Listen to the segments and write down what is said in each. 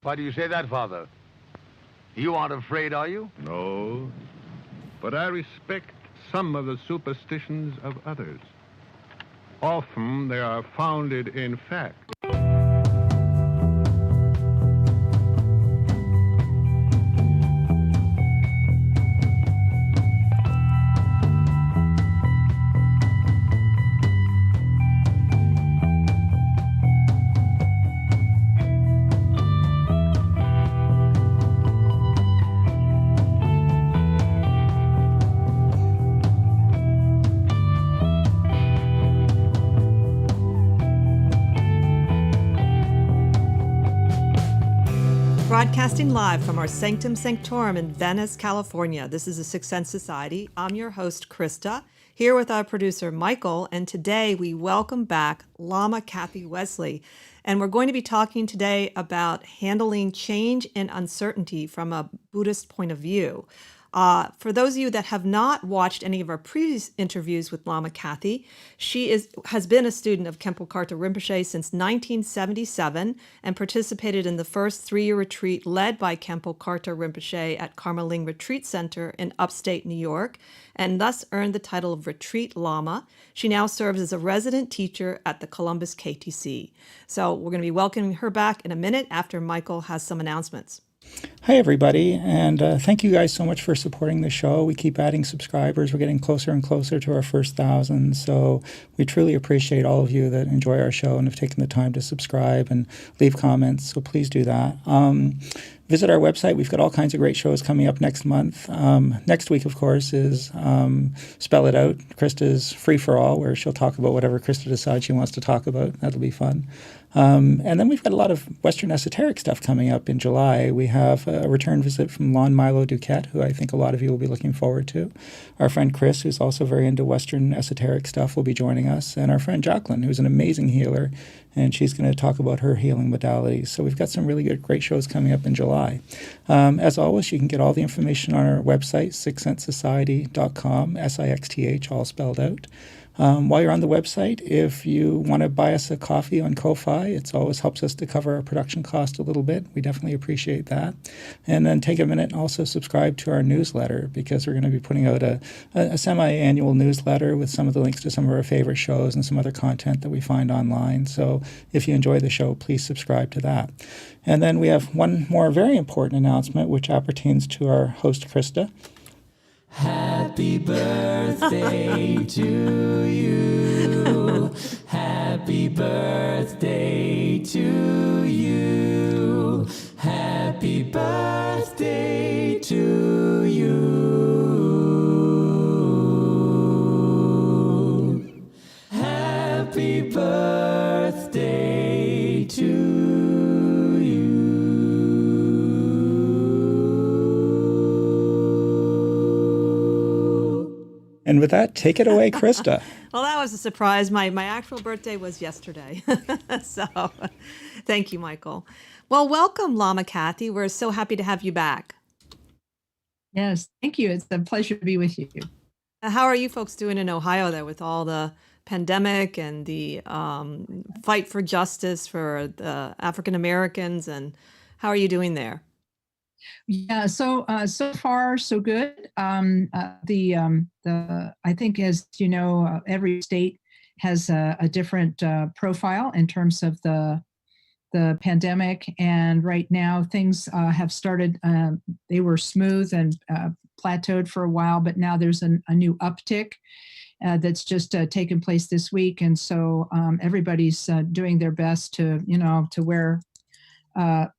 Why do you say that, Father? You aren't afraid, are you? No, but I respect some of the superstitions of others. Often they are founded in fact. Broadcasting live from our Sanctum Sanctorum in Venice, California. This is the Sixth Sense Society. I'm your host, Krista, here with our producer, Michael, and today we welcome back Lama Kathy Wesley. And we're going to be talking today about handling change and uncertainty from a Buddhist point of view. For those of you that have not watched any of our previous interviews with Lama Kathy, she has been a student of Khenpo Karthar Rinpoche since 1977 and participated in the first 3-year retreat led by Khenpo Karthar Rinpoche at Karmaling Retreat Center in upstate New York, and thus earned the title of Retreat Lama. She now serves as a resident teacher at the Columbus KTC. So we're going to be welcoming her back in a minute after Michael has some announcements. Hi, everybody, and thank you guys so much for supporting the show. We keep adding subscribers. We're getting closer and closer to our first 1,000, so we truly appreciate all of you that enjoy our show and have taken the time to subscribe and leave comments, so please do that. Visit our website. We've got all kinds of great shows coming up next month. Next week, of course, is Spell It Out, Krista's Free for All, where she'll talk about whatever Krista decides she wants to talk about. That'll be fun. And then we've got a lot of Western esoteric stuff coming up in July. We have a return visit from Lon Milo Duquette, who I think a lot of you will be looking forward to. Our friend Chris, who's also very into Western esoteric stuff, will be joining us. And our friend Jacqueline, who's an amazing healer, and she's going to talk about her healing modalities. So we've got some really great shows coming up in July. As always, you can get all the information on our website, sixthsensesociety.com, SIXTH, all spelled out. While you're on the website, if you want to buy us a coffee on Ko-Fi, it always helps us to cover our production cost a little bit. We definitely appreciate that. And then take a minute and also subscribe to our newsletter, because we're going to be putting out a semi-annual newsletter with some of the links to some of our favorite shows and some other content that we find online. So if you enjoy the show, please subscribe to that. And then we have one more very important announcement, which appertains to our host, Krista. Happy birthday to you. Happy birthday to you. Happy birthday to you. Happy birthday to you. And with that, take it away, Krista. Well, that was a surprise. My actual birthday was yesterday. So thank you, Michael. Well, welcome, Lama Kathy. We're so happy to have you back. Yes, thank you. It's a pleasure to be with you. How are you folks doing in Ohio there with all the pandemic and the fight for justice for the African Americans? And how are you doing there? Yeah, so far so good. I think, as you know, every state has a different profile in terms of the pandemic, and right now things have started. They were smooth and plateaued for a while, but now there's a new uptick that's just taken place this week, and so everybody's doing their best to wear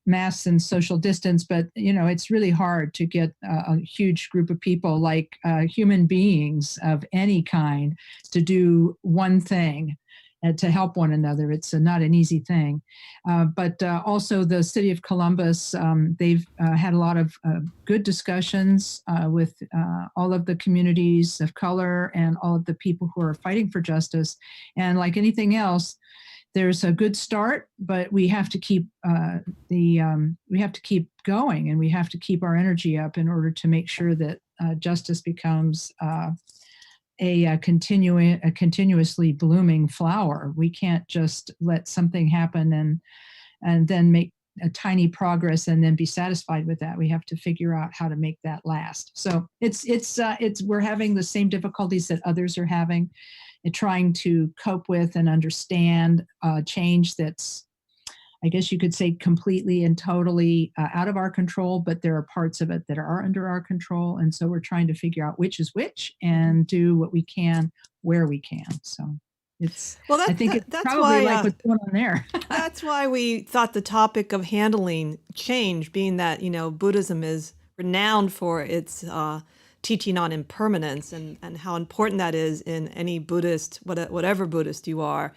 masks and social distance, but it's really hard to get a huge group of people, like human beings of any kind, to do one thing and to help one another. It's not an easy thing. But also the city of Columbus, they've had a lot of good discussions with all of the communities of color and all of the people who are fighting for justice. And like anything else, there's a good start, but we have to keep we have to keep going, and we have to keep our energy up in order to make sure that justice becomes a continuously blooming flower. We can't just let something happen and then a tiny progress and then be satisfied with that. We have to figure out how to make that last. So we're having the same difficulties that others are having, and trying to cope with and understand change that's, I guess you could say, completely and totally out of our control, but there are parts of it that are under our control. And so we're trying to figure out which is which and do what we can where we can. So it's, Well, I think it's that's probably why, like what's going on there. that's why we thought the topic of handling change, being that, Buddhism is renowned for its teaching on impermanence and how important that is in any Buddhist, whatever Buddhist you are,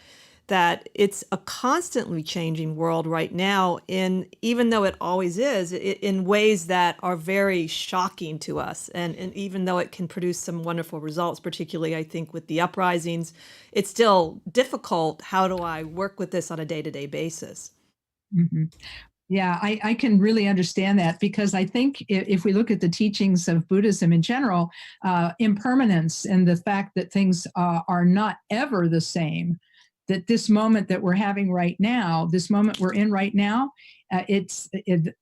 that it's a constantly changing world right now, even though it always is, in ways that are very shocking to us. And even though it can produce some wonderful results, particularly I think with the uprisings, it's still difficult. How do I work with this on a day-to-day basis? Mm-hmm. Yeah, I can really understand that, because I think if we look at the teachings of Buddhism in general, impermanence and the fact that things are not ever the same, that this moment that we're having right now, this moment we're in right now,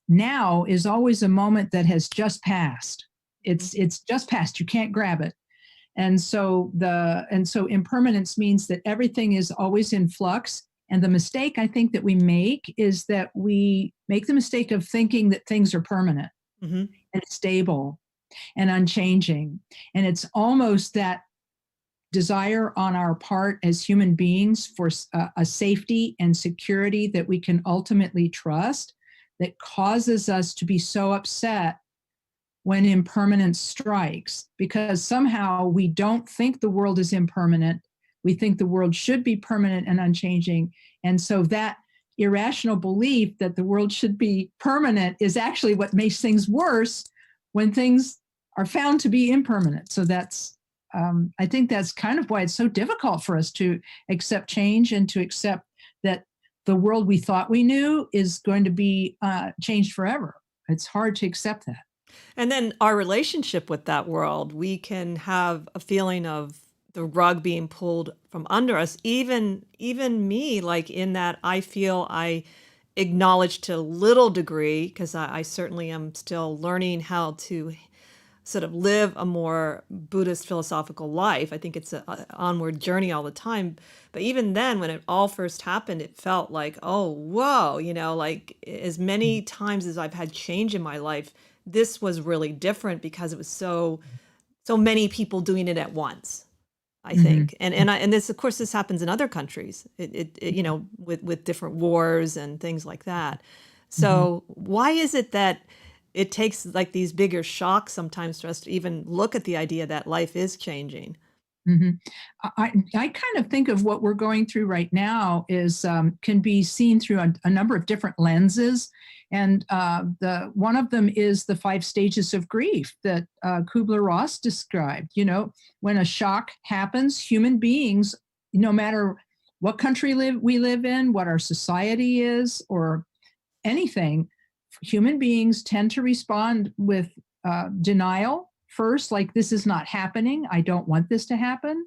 now is always a moment that has just passed. It's just passed. You can't grab it. And so impermanence means that everything is always in flux. And the mistake I think that we make is that we make the mistake of thinking that things are permanent and stable and unchanging. And it's almost that desire on our part as human beings for a safety and security that we can ultimately trust that causes us to be so upset when impermanence strikes, because somehow we don't think the world is impermanent. We think the world should be permanent and unchanging. And so that irrational belief that the world should be permanent is actually what makes things worse when things are found to be impermanent. So I think that's kind of why it's so difficult for us to accept change and to accept that the world we thought we knew is going to be changed forever. It's hard to accept that. And then our relationship with that world, we can have a feeling of the rug being pulled from under us. Even me, like in that I feel I acknowledge to a little degree, because I certainly am still learning how to sort of live a more Buddhist philosophical life. I think it's an onward journey all the time. But even then, when it all first happened, it felt like, oh, whoa, like as many times as I've had change in my life, this was really different because it was so many people doing it at once, I think. And this, of course, this happens in other countries, with different wars and things like that. So why is it that it takes like these bigger shocks sometimes for us to even look at the idea that life is changing? I kind of think of what we're going through right now is can be seen through a number of different lenses. And one of them is the 5 stages of grief that Kubler-Ross described. When a shock happens, human beings, no matter what country we live in, what our society is, or anything, human beings tend to respond with denial. First, like, this is not happening. I don't want this to happen.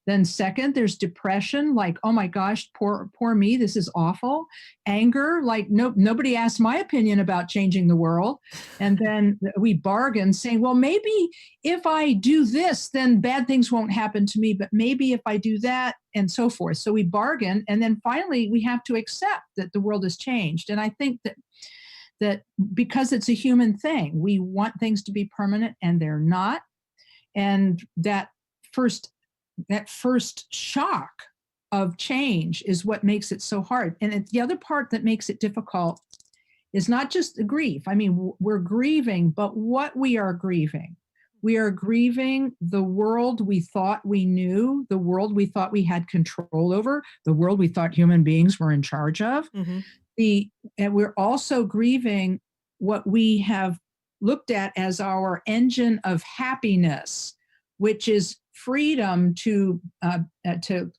Then second, there's depression, like, oh my gosh, poor me, this is awful. Anger, like, nobody asked my opinion about changing the world. And then we bargain saying, well, maybe if I do this, then bad things won't happen to me, but maybe if I do that, and so forth. So we bargain. And then finally, we have to accept that the world has changed. And I think that because it's a human thing, we want things to be permanent and they're not. And that first shock of change is what makes it so hard. And the other part that makes it difficult is not just the grief. I mean, we're grieving, but what we are grieving the world we thought we knew, the world we thought we had control over, the world we thought human beings were in charge of. And we're also grieving what we have looked at as our engine of happiness, which is freedom to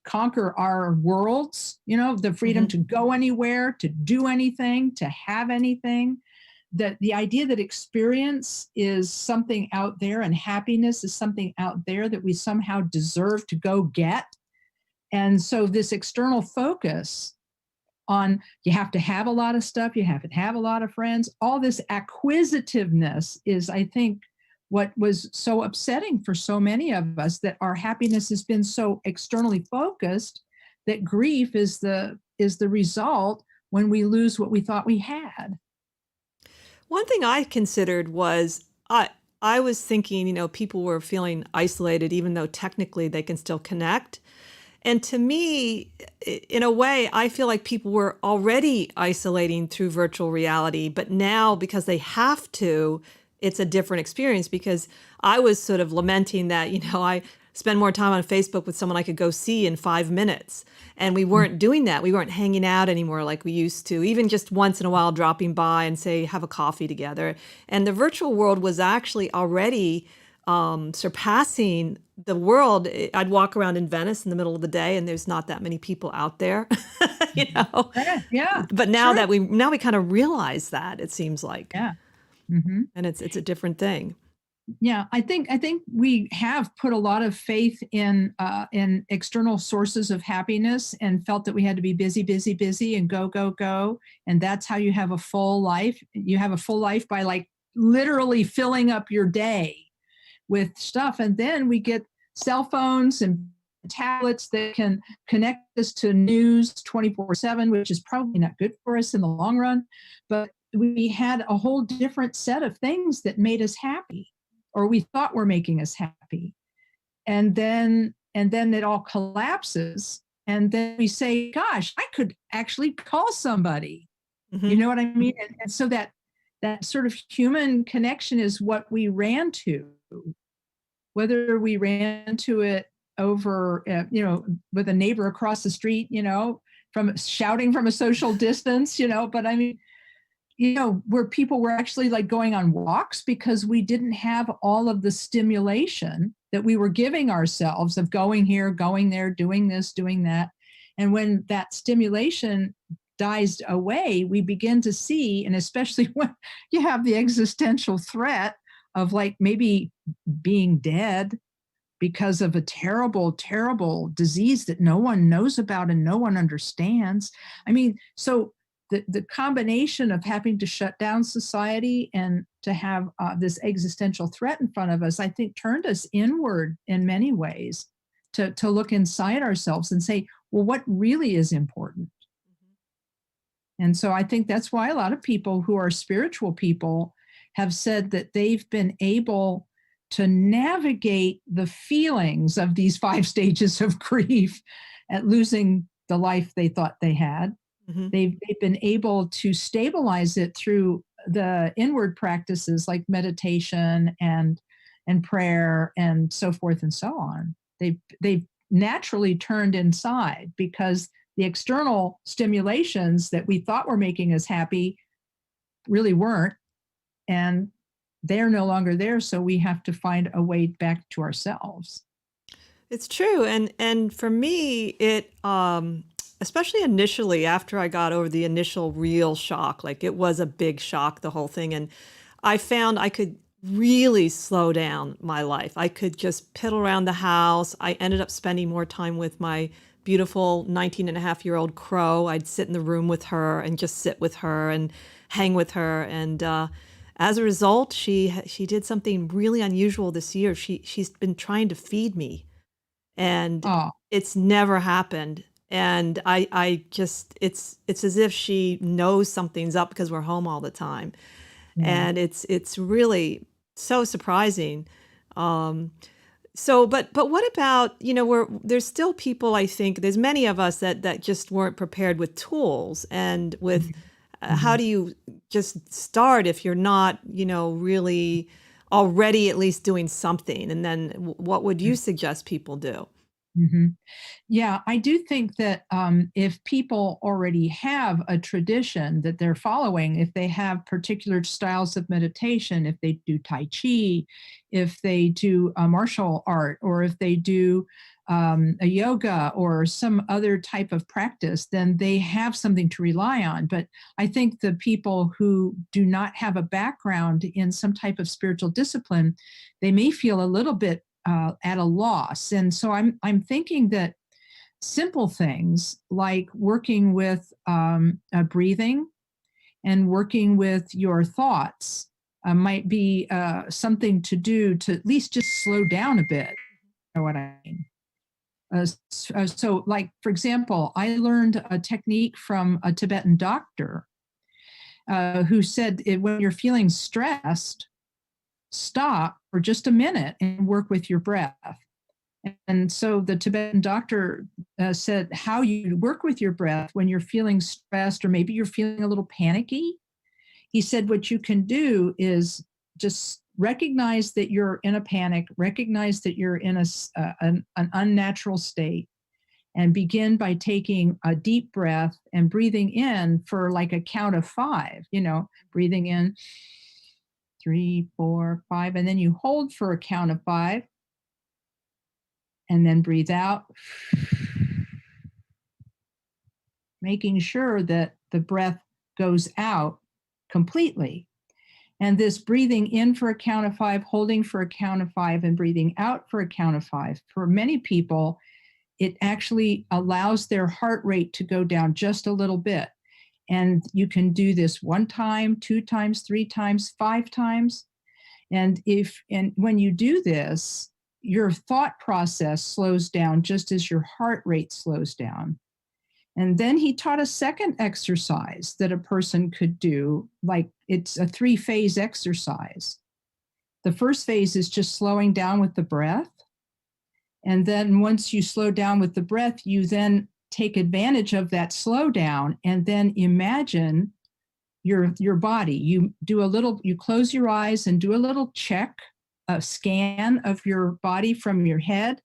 conquer our worlds, the freedom to go anywhere, to do anything, to have anything. That the idea that experience is something out there and happiness is something out there that we somehow deserve to go get. And so this external focus on you have to have a lot of stuff, you have to have a lot of friends. All this acquisitiveness is, I think, what was so upsetting for so many of us, that our happiness has been so externally focused that grief is the result when we lose what we thought we had. One thing I considered was I was thinking, people were feeling isolated, even though technically they can still connect. And to me, in a way, I feel like people were already isolating through virtual reality, but now because they have to, it's a different experience, because I was sort of lamenting that, I spend more time on Facebook with someone I could go see in 5 minutes. And we weren't doing that. We weren't hanging out anymore like we used to, even just once in a while dropping by and say, have a coffee together. And the virtual world was actually already surpassing the world. I'd walk around in Venice in the middle of the day and there's not that many people out there, Yeah. But now Sure. that we kind of realize that, it seems like, Yeah. Mm-hmm. and it's a different thing. Yeah, I think we have put a lot of faith in external sources of happiness, and felt that we had to be busy, busy, busy, and go, go, go, and that's how you have a full life. You have a full life by like literally filling up your day with stuff, and then we get cell phones and tablets that can connect us to news 24/7, which is probably not good for us in the long run. But we had a whole different set of things that made us happy, or we thought were making us happy. And then it all collapses. And then we say, gosh, I could actually call somebody. Mhm. You know what I mean? And so that sort of human connection is what we ran to, whether we ran to it over, with a neighbor across the street, from shouting from a social distance, but I mean, where people were actually like going on walks because we didn't have all of the stimulation that we were giving ourselves of going here, going there, doing this, doing that. And when that stimulation dies away, we begin to see, and especially when you have the existential threat of like maybe being dead because of a terrible, terrible disease that no one knows about and no one understands. I mean, so the combination of having to shut down society and to have this existential threat in front of us, I think turned us inward in many ways to look inside ourselves and say, well, what really is important? And so I think that's why a lot of people who are spiritual people have said that they've been able to navigate the feelings of these 5 stages of grief at losing the life they thought they had. Mhm. They've been able to stabilize it through the inward practices like meditation and prayer and so forth and so on. They've naturally turned inside because the external stimulations that we thought were making us happy really weren't, and they're no longer there. So we have to find a way back to ourselves. It's true. And for me, it especially initially after I got over the initial real shock, like it was a big shock, the whole thing. And I found I could really slow down my life. I could just piddle around the house. I ended up spending more time with my beautiful 19-and-a-half-year-old Crow. I'd sit in the room with her and just sit with her and hang with her. And as a result, she did something really unusual this year. She's been trying to feed me, and Oh, it's never happened. And I just, it's as if she knows something's up because we're home all the time. yeah. And it's really so surprising. But what about, there's still people, I think, there's many of us that just weren't prepared with tools and with how do you just start if you're not, really already at least doing something? And then what would you suggest people do? hmm Yeah, I do think that if people already have a tradition that they're following, if they have particular styles of meditation, if they do Tai Chi, if they do martial art, or if they do a yoga or some other type of practice, then they have something to rely on. But I think the people who do not have a background in some type of spiritual discipline, they may feel a little bit at a loss. And so I'm thinking that simple things like working with breathing and working with your thoughts might be something to do to at least just slow down a bit. You know what I mean? So, like, for example, I learned a technique from a Tibetan doctor who said when you're feeling stressed, stop for just a minute and work with your breath. And so the Tibetan doctor said how you work with your breath when you're feeling stressed or maybe you're feeling a little panicky. He said what you can do is just recognize that you're in a panic, recognize that you're in an unnatural state, and begin by taking a deep breath and breathing in for like a count of 5, breathing in 3, 4, 5, and then you hold for a count of 5, and then breathe out, making sure that the breath goes out completely. And this breathing in for a count of 5, holding for a count of 5, and breathing out for a count of 5. For many people, it actually allows their heart rate to go down just a little bit. And you can do this 1 time, 2 times, 3 times, 5 times. And when you do this, your thought process slows down just as your heart rate slows down. And then he taught a second exercise that a person could do, like it's a 3-phase exercise. The first phase is just slowing down with the breath. And then once you slow down with the breath, you then take advantage of that slowdown and then imagine your body. You close your eyes and do a little check, a scan of your body from your head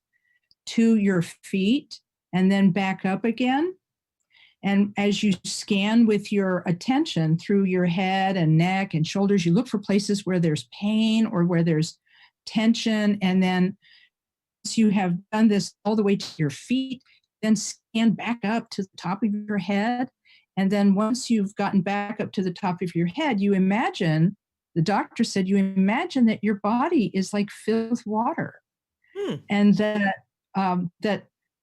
to your feet and then back up again. And as you scan with your attention through your head and neck and shoulders, you look for places where there's pain or where there's tension. And then once you have done this all the way to your feet, then scan back up to the top of your head. And then once you've gotten back up to the top of your head, you imagine, the doctor said, you imagine that your body is like filled with water. And that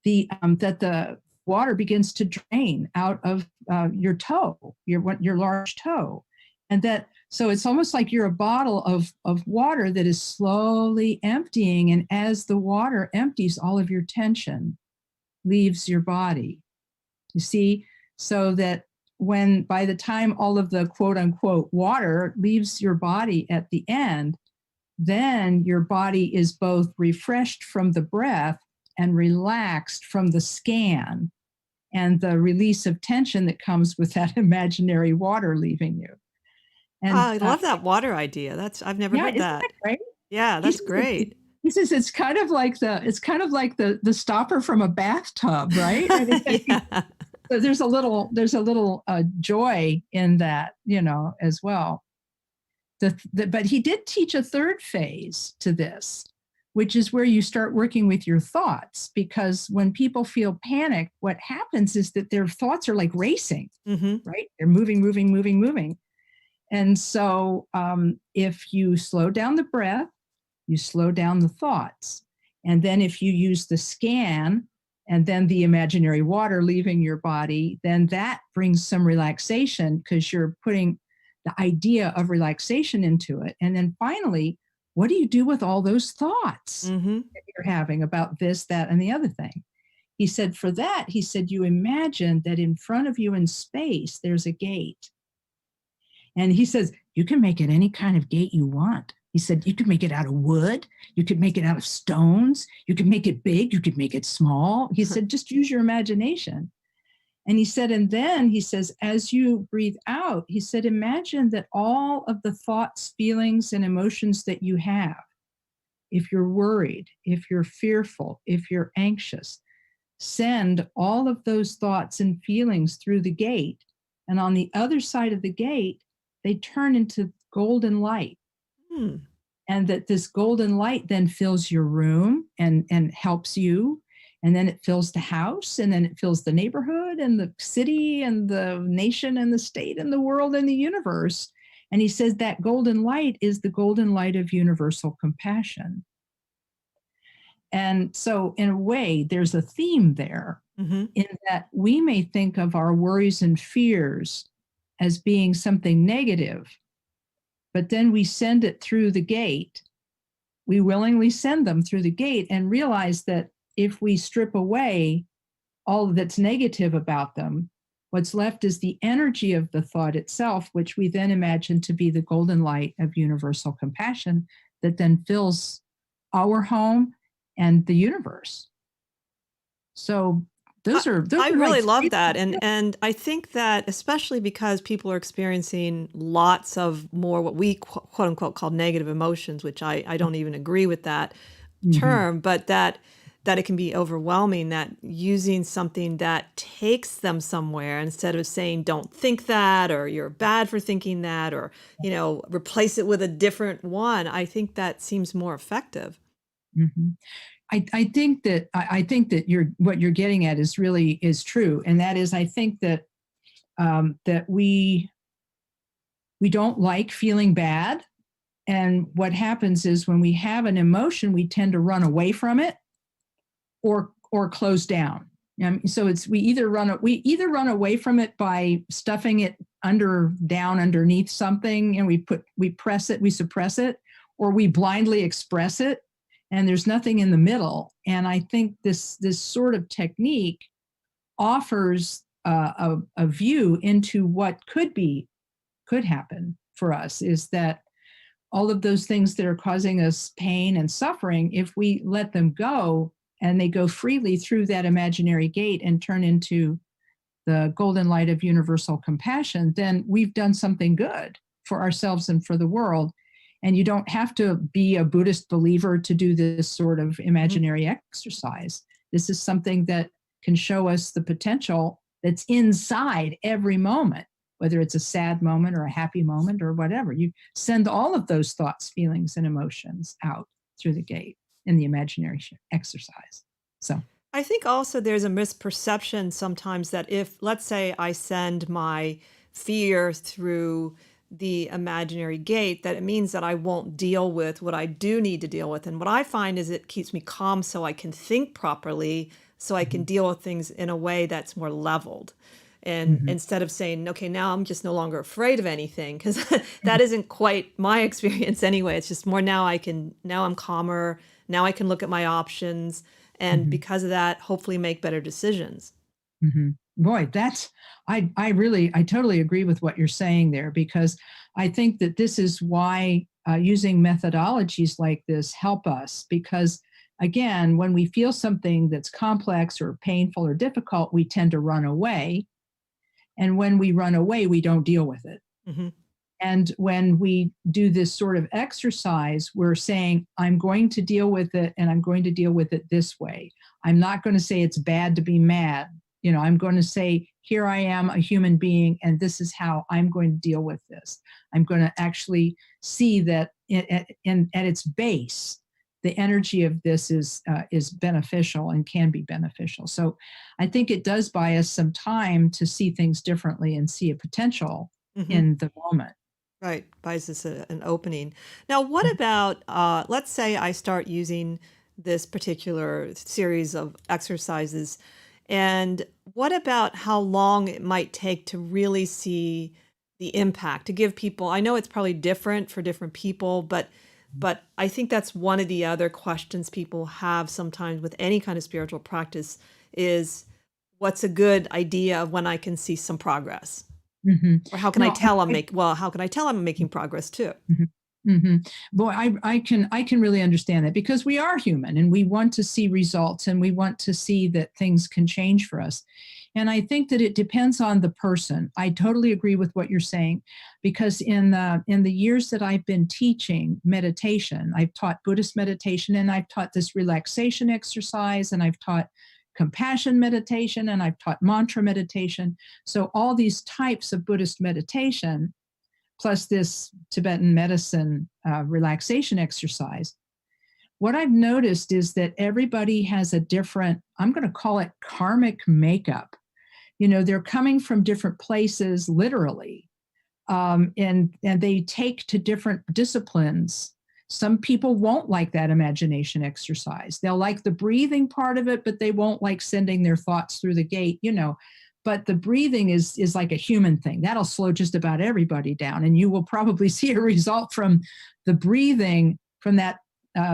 the water begins to drain out of your toe, your large toe. And so it's almost like you're a bottle of water that is slowly emptying. And as the water empties, all of your tension leaves your body. You see, so that by the time all of the quote unquote water leaves your body at the end, then your body is both refreshed from the breath and relaxed from the scan and the release of tension that comes with that imaginary water leaving you. And I love that water idea. I've never heard that. That great? Yeah, that's great. He says it's kind of like the stopper from a bathtub, right? Yeah. So there's a little joy in that, as well. But he did teach a third phase to this, which is where you start working with your thoughts, because when people feel panic, what happens is that their thoughts are like racing, right? They're moving. And so if you slow down the breath, you slow down the thoughts. And then if you use the scan and then the imaginary water leaving your body, then that brings some relaxation because you're putting the idea of relaxation into it. And then finally, what do you do with all those thoughts that you're having about this, that, and the other thing? He said, you imagine that in front of you in space, there's a gate. And he says, you can make it any kind of gate you want. He said, you could make it out of wood. You could make it out of stones. You could make it big. You could make it small. He said, just use your imagination. And he said, and then he says, as you breathe out, he said, imagine that all of the thoughts, feelings, and emotions that you have, if you're worried, if you're fearful, if you're anxious, send all of those thoughts and feelings through the gate. And on the other side of the gate, they turn into golden light. And that this golden light then fills your room and helps you. And then it fills the house, and then it fills the neighborhood and the city and the nation and the state and the world and the universe. And he says that golden light is the golden light of universal compassion. And so in a way, there's a theme there Mm-hmm. in that we may think of our worries and fears as being something negative, but then we send it through the gate. We willingly send them through the gate and realize that if we strip away all that's negative about them, what's left is the energy of the thought itself, which we then imagine to be the golden light of universal compassion that then fills our home and the universe. So I really love that. And I think that especially because people are experiencing lots of more what we quote unquote call negative emotions, which I don't even agree with that term, but that it can be overwhelming, that using something that takes them somewhere instead of saying, don't think that, or you're bad for thinking that, or, replace it with a different one. I think that seems more effective. Mm-hmm. I think that what you're getting at is true, and that is, I think that that we don't like feeling bad, and what happens is when we have an emotion, we tend to run away from it or close down. So we either run away from it by stuffing it down underneath something, and we press it, we suppress it, or we blindly express it. And there's nothing in the middle. And I think this sort of technique offers a view into what could happen for us, is that all of those things that are causing us pain and suffering, if we let them go and they go freely through that imaginary gate and turn into the golden light of universal compassion, then we've done something good for ourselves and for the world. And you don't have to be a Buddhist believer to do this sort of imaginary exercise. This is something that can show us the potential that's inside every moment, whether it's a sad moment or a happy moment or whatever. You send all of those thoughts, feelings, and emotions out through the gate in the imaginary exercise. So I think also there's a misperception sometimes that if, let's say, I send my fear through the imaginary gate, that it means that I won't deal with what I do need to deal with. And what I find is it keeps me calm so I can think properly, so I can deal with things in a way that's more leveled. And instead of saying, okay, now I'm just no longer afraid of anything, because that isn't quite my experience anyway. It's just more now I'm calmer. Now I can look at my options. And because of that, hopefully make better decisions. Boy, I totally agree with what you're saying there, because I think that this is why using methodologies like this help us, because again, when we feel something that's complex or painful or difficult, we tend to run away. And when we run away, we don't deal with it. And when we do this sort of exercise, we're saying, I'm going to deal with it, and I'm going to deal with it this way. I'm not going to say it's bad to be mad. I'm going to say, here I am, a human being, and this is how I'm going to deal with this. I'm going to actually see that at its base, the energy of this is beneficial and can be beneficial. So I think it does buy us some time to see things differently and see a potential in the moment. Right. Buys us an opening. Now, what about, let's say I start using this particular series of exercises, and what about how long it might take to really see the impact, to give people, I know it's probably different for different people, but I think that's one of the other questions people have sometimes with any kind of spiritual practice is, what's a good idea of when I can see some progress? Or how can I tell how can I tell I'm making progress too? Boy, I can really understand that, because we are human and we want to see results, and we want to see that things can change for us. And I think that it depends on the person. I totally agree with what you're saying, because in the years that I've been teaching meditation, I've taught Buddhist meditation, and I've taught this relaxation exercise, and I've taught compassion meditation, and I've taught mantra meditation. So all these types of Buddhist meditation, plus this Tibetan medicine relaxation exercise, what I've noticed is that everybody has a different, I'm going to call it karmic makeup. They're coming from different places, literally, and they take to different disciplines Some people won't like that imagination exercise. They'll like the breathing part of it, but they won't like sending their thoughts through the gate, But the breathing is like a human thing. That'll slow just about everybody down. And you will probably see a result from the breathing, from that.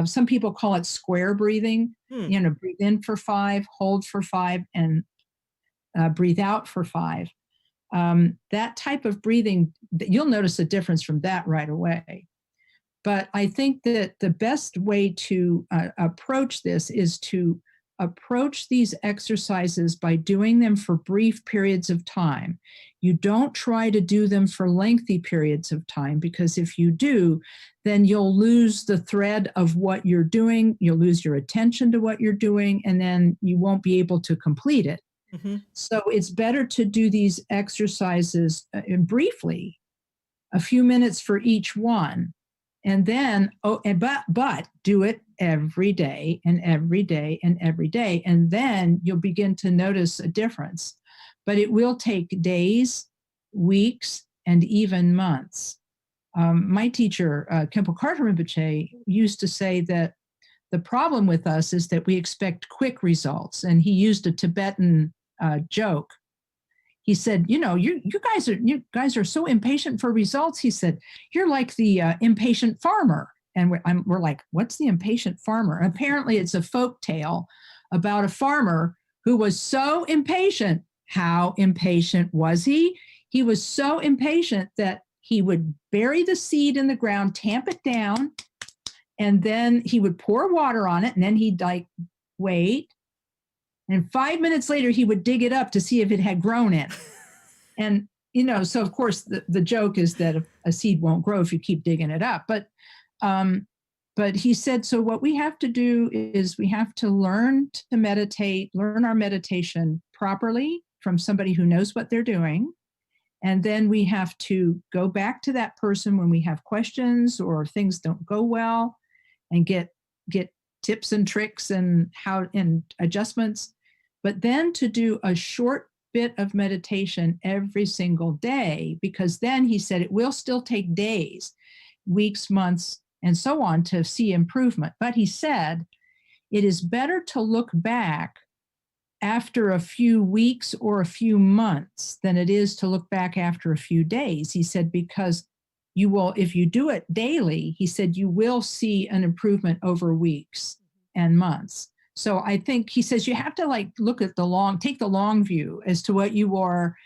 Some people call it square breathing. Breathe in for 5, hold for 5, and breathe out for 5. That type of breathing, you'll notice a difference from that right away. But I think that the best way to approach this is to approach these exercises by doing them for brief periods of time. You don't try to do them for lengthy periods of time, because if you do, then you'll lose the thread of what you're doing, you'll lose your attention to what you're doing, and then you won't be able to complete it. Mm-hmm. So it's better to do these exercises briefly, a few minutes for each one. And then, but do it every day and every day and every day. And then you'll begin to notice a difference. But it will take days, weeks, and even months. My teacher, Khenpo Karthar Rinpoche, used to say that the problem with us is that we expect quick results. And he used a Tibetan joke. He said, you guys are so impatient for results. He said, you're like the impatient farmer. And we're like, what's the impatient farmer? Apparently, it's a folk tale about a farmer who was so impatient. How impatient was he? He was so impatient that he would bury the seed in the ground, tamp it down, and then he would pour water on it, and then he'd wait. And 5 minutes later, he would dig it up to see if it had grown in. And, so of course, the joke is that a seed won't grow if you keep digging it up. But he said, so what we have to do is we have to learn to meditate, learn our meditation properly from somebody who knows what they're doing. And then we have to go back to that person when we have questions or things don't go well, and get tips and tricks and adjustments. But then to do a short bit of meditation every single day, because then he said it will still take days, weeks, months, and so on to see improvement. But he said it is better to look back after a few weeks or a few months than it is to look back after a few days. He said, because you will, if you do it daily, he said, you will see an improvement over weeks and months. So I think he says you have to look at take the long view as to what you are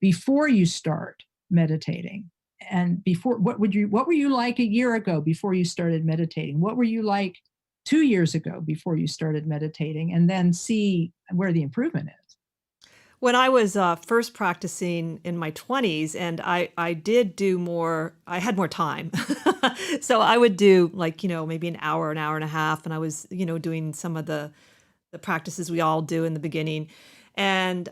before you start meditating. And before, what were you like a year ago before you started meditating? What were you like 2 years ago before you started meditating? And then see where the improvement is. When I was first practicing in my 20s, and I did do more, I had more time. So I would do maybe an hour and a half. And I was, doing some of the practices we all do in the beginning. And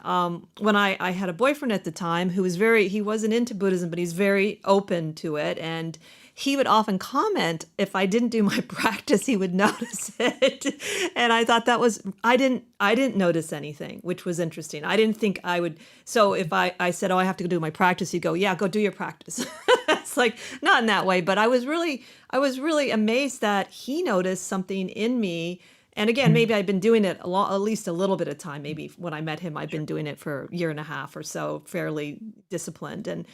when I had a boyfriend at the time who was he wasn't into Buddhism, but he's very open to it. And he would often comment if I didn't do my practice, he would notice it. And I thought I didn't notice anything, which was interesting. I didn't think I would. So if I said, I have to do my practice, he'd go, yeah, go do your practice. It's not in that way. But I was really amazed that he noticed something in me. And again, maybe I've been doing it at least a little bit of time. Maybe when I met him, I've been doing it for a year and a half or so, fairly disciplined. And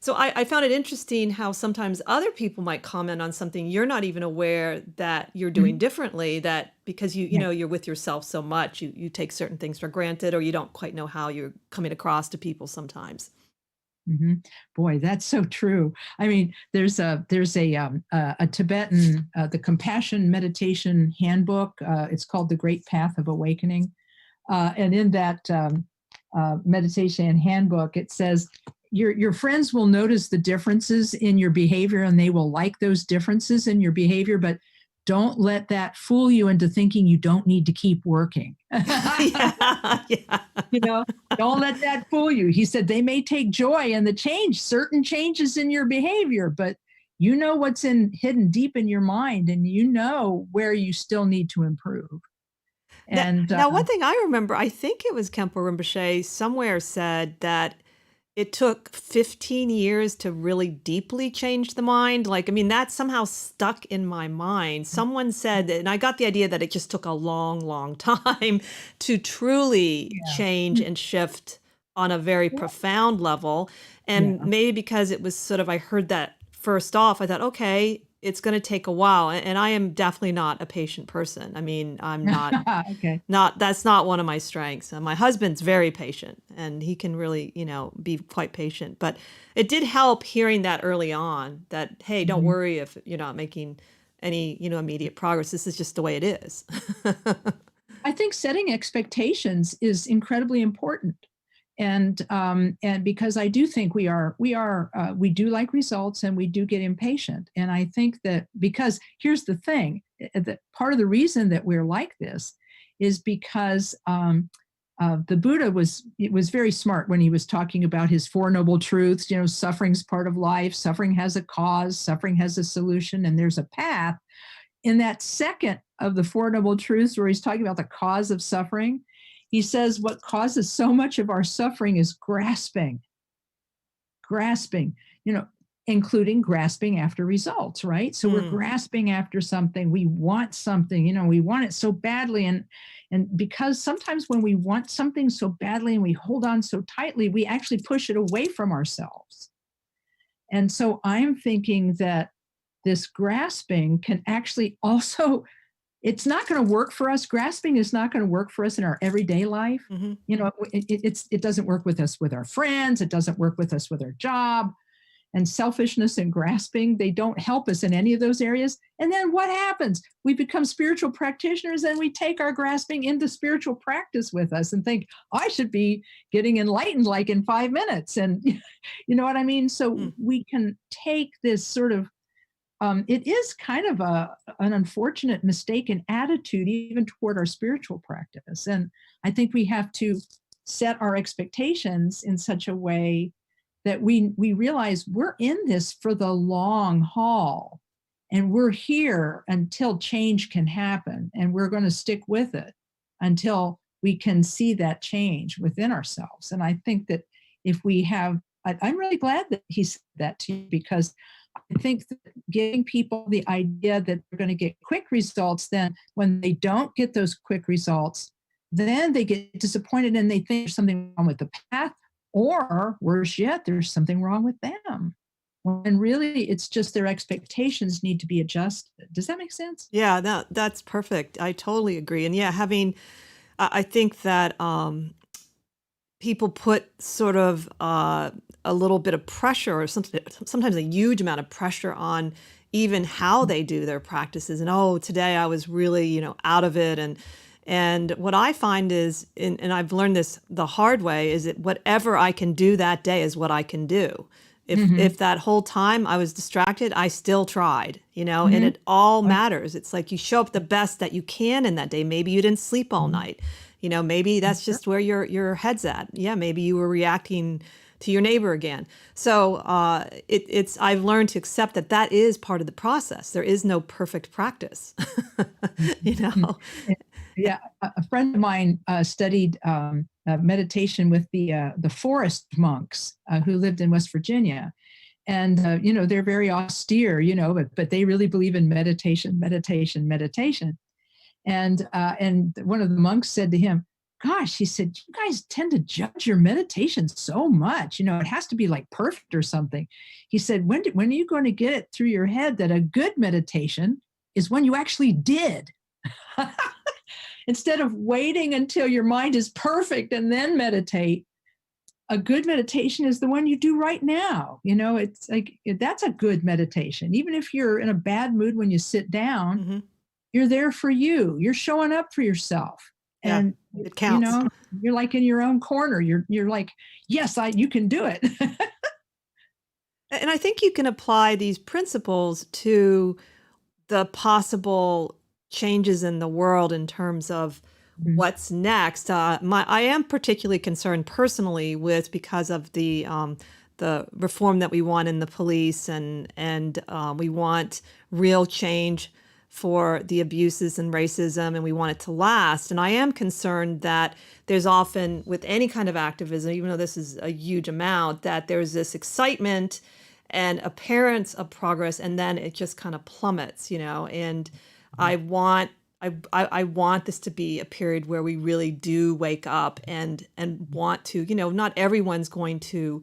so I found it interesting how sometimes other people might comment on something you're not even aware that you're doing differently, that because you're with yourself so much, you take certain things for granted, or you don't quite know how you're coming across to people sometimes. Mm-hmm. Boy, that's so true. I mean, there's a Tibetan, the Compassion Meditation Handbook. It's called The Great Path of Awakening. And in that meditation handbook, it says, your friends will notice the differences in your behavior, and they will like those differences in your behavior, but don't let that fool you into thinking you don't need to keep working. Yeah. Don't let that fool you. He said they may take joy in the certain changes in your behavior, but you know what's hidden deep in your mind, and you know where you still need to improve. And now one thing I remember, I think it was Khenpo Rinpoche somewhere said that it took 15 years to really deeply change the mind. Like, I mean, that somehow stuck in my mind. Someone said, and I got the idea that it just took a long, long time to truly change and shift on a very profound level. And Yeah. maybe because it was sort of, I heard that first off, I thought, okay, it's going to take a while. And I am definitely not a patient person. I mean, I'm not Okay. that's not one of my strengths. My husband's very patient and he can really, be quite patient. But it did help hearing that early on that, hey, don't Mhm. worry if you're not making any, immediate progress. This is just the way it is. I think setting expectations is incredibly important. And because I do think we do like results and we do get impatient. And I think that because here's the thing, that part of the reason that we're like this is because the Buddha was very smart when he was talking about his Four Noble Truths. Suffering's part of life. Suffering has a cause. Suffering has a solution, and there's a path. In that second of the Four Noble Truths, where he's talking about the cause of suffering, he says what causes so much of our suffering is grasping, including grasping after results, right? So we're grasping after something. We want something, we want it so badly. And because sometimes when we want something so badly and we hold on so tightly, we actually push it away from ourselves. And so I'm thinking that this grasping can actually also, it's not going to work for us. Grasping is not going to work for us in our everyday life. Hmm. It doesn't work with us with our friends. It doesn't work with us with our job. And selfishness and grasping, they don't help us in any of those areas. And then what happens? We become spiritual practitioners and we take our grasping into spiritual practice with us and think, I should be getting enlightened like in 5 minutes. And you know what I mean? So we can take this sort of it is kind of an unfortunate mistaken attitude even toward our spiritual practice. And I think we have to set our expectations in such a way that we realize we're in this for the long haul and we're here until change can happen, and we're going to stick with it until we can see that change within ourselves. And I think that if we have, I'm really glad that he said that to you, because I think that giving people the idea that they're going to get quick results, then when they don't get those quick results, then they get disappointed and they think there's something wrong with the path, or worse yet, there's something wrong with them. When really it's just their expectations need to be adjusted. Does that make sense? Yeah, that's perfect. I totally agree. And yeah, I think that people put sort of a little bit of pressure or sometimes a huge amount of pressure on even how they do their practices. And, oh, today I was really, out of it. And what I find is, and I've learned this the hard way, is that whatever I can do that day is what I can do. If that whole time I was distracted, I still tried, and it all matters. It's like you show up the best that you can in that day. Maybe you didn't sleep all night. Maybe that's just where your head's at. Yeah, maybe you were reacting to your neighbor again. So I've learned to accept that is part of the process. There is no perfect practice. Yeah, a friend of mine studied meditation with the forest monks who lived in West Virginia, and they're very austere, but they really believe in meditation. And one of the monks said to him, "Gosh," he said, "you guys tend to judge your meditation so much. It has to be like perfect or something." He said, "When are you going to get it through your head that a good meditation is when you actually did?" Instead of waiting until your mind is perfect and then meditate, a good meditation is the one you do right now. It's like, that's a good meditation. Even if you're in a bad mood when you sit down, you're there for you. You're showing up for yourself. Yeah, And, it counts. You're like in your own corner. You're like, yes, you can do it. And I think you can apply these principles to the possible changes in the world in terms of what's next. I am particularly concerned personally because of the reform that we want in the police, and we want real change for the abuses and racism, and we want it to last. And I am concerned that there's often, with any kind of activism, even though this is a huge amount, that there's this excitement and appearance of progress, and then it just kind of plummets, and I want this to be a period where we really do wake up and want to, not everyone's going to,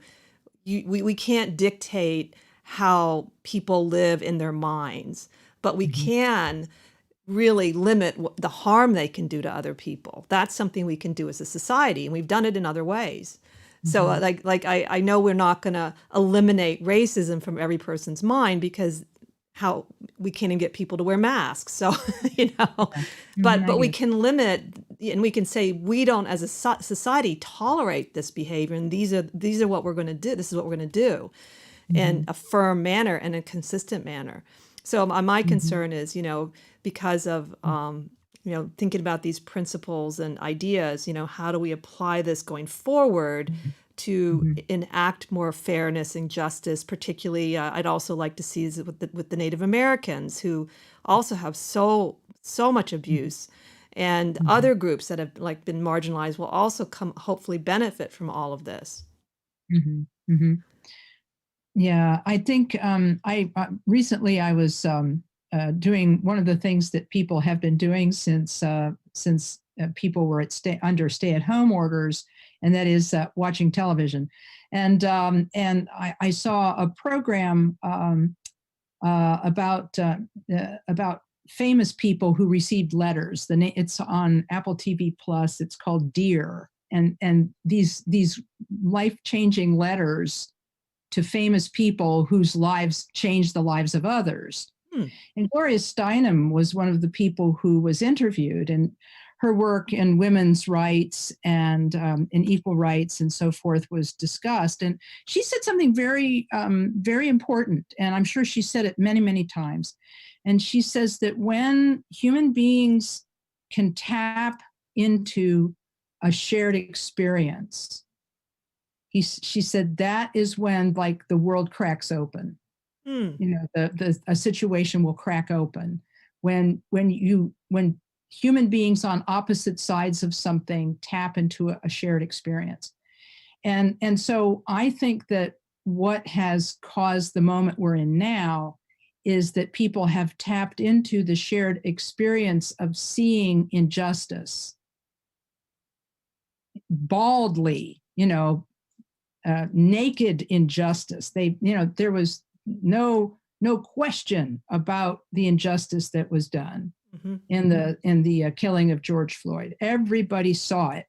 we can't dictate how people live in their minds, but we can really limit the harm they can do to other people. That's something we can do as a society, and we've done it in other ways. So I know we're not going to eliminate racism from every person's mind, because how we can't even get people to wear masks. So, but we can limit, and we can say we don't as a society tolerate this behavior, and these are what we're going to do. This is what we're going to do in a firm manner and a consistent manner. So my concern is, because of, thinking about these principles and ideas, how do we apply this going forward to enact more fairness and justice? Particularly, I'd also like to see is with the Native Americans, who also have so much abuse, and other groups that have been marginalized will also hopefully benefit from all of this. Yeah, I think recently I was doing one of the things that people have been doing since people were under stay-at-home orders, and that is watching television. And I saw a program about famous people who received letters. It's on Apple TV Plus. It's called Dear, and these life-changing letters to famous people whose lives changed the lives of others. And Gloria Steinem was one of the people who was interviewed, and her work in women's rights and in equal rights and so forth was discussed. And she said something very, very important, and I'm sure she said it many, many times. And she says that when human beings can tap into a shared experience, she said that is when the world cracks open. A situation will crack open when human beings on opposite sides of something tap into a shared experience. And so I think that what has caused the moment we're in now is that people have tapped into the shared experience of seeing injustice baldly, naked injustice. There was no question about the injustice that was done in the killing of George Floyd. Everybody saw it,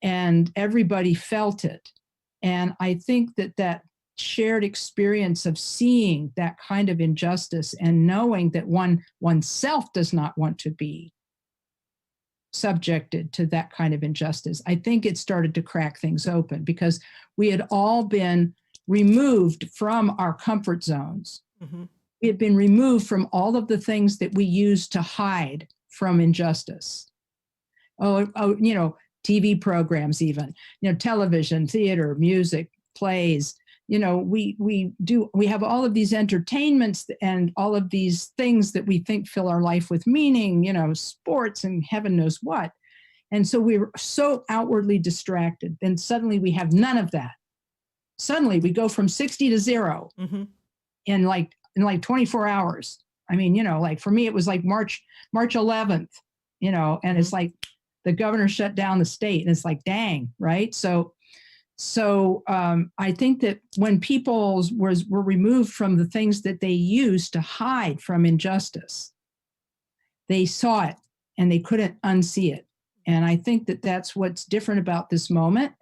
and everybody felt it. And I think that shared experience of seeing that kind of injustice and knowing that oneself does not want to be subjected to that kind of injustice, I think it started to crack things open, because we had all been removed from our comfort zones. We had been removed from all of the things that we use to hide from injustice. TV programs, even, television, theater, music, plays. We have all of these entertainments and all of these things that we think fill our life with meaning, sports and heaven knows what. And so we were so outwardly distracted. Then suddenly we have none of that. Suddenly we go from 60 to 0 in 24 hours. I mean, for me, it was like March 11th, and it's like the governor shut down the state, and it's like, dang, right? So I think that when people were removed from the things that they used to hide from injustice, they saw it and they couldn't unsee it. And I think that that's what's different about this moment.